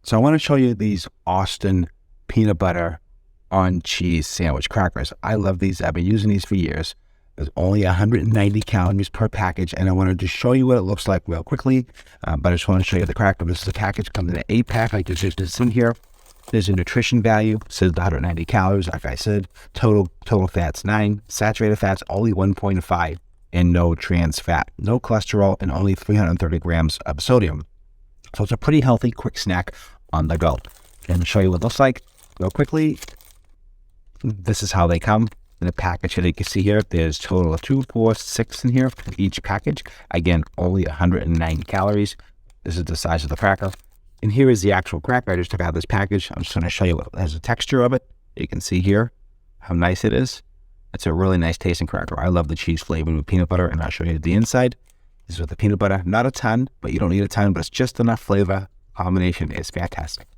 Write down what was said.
So I want to show you these Austin peanut butter on cheese sandwich crackers. I love these. I've been using these for years. There's only 190 calories per package, and I wanted to show you what it looks like real quickly, but I just want to show you the cracker. This is a package, comes in an 8-pack, like this in here. There's a nutrition value, says 190 calories, like I said. Total fats 9, saturated fats only 1.5, and no trans fat. No cholesterol, and only 330 grams of sodium. So it's a pretty healthy, quick snack on the go. And to show you what it looks like real quickly, this is how they come in a package. That you can see here, there's a total of 2, 4, 6 in here for each package. Again, only 190 calories. This is the size of the cracker. And here is the actual cracker. I just took out this package. I'm just going to show you what has the texture of it. You can see here how nice it is. It's a really nice tasting cracker. I love the cheese flavoring with peanut butter, and I'll show you the inside. This is with the peanut butter. Not a ton, but you don't need a ton, but it's just enough flavor. Combination is fantastic.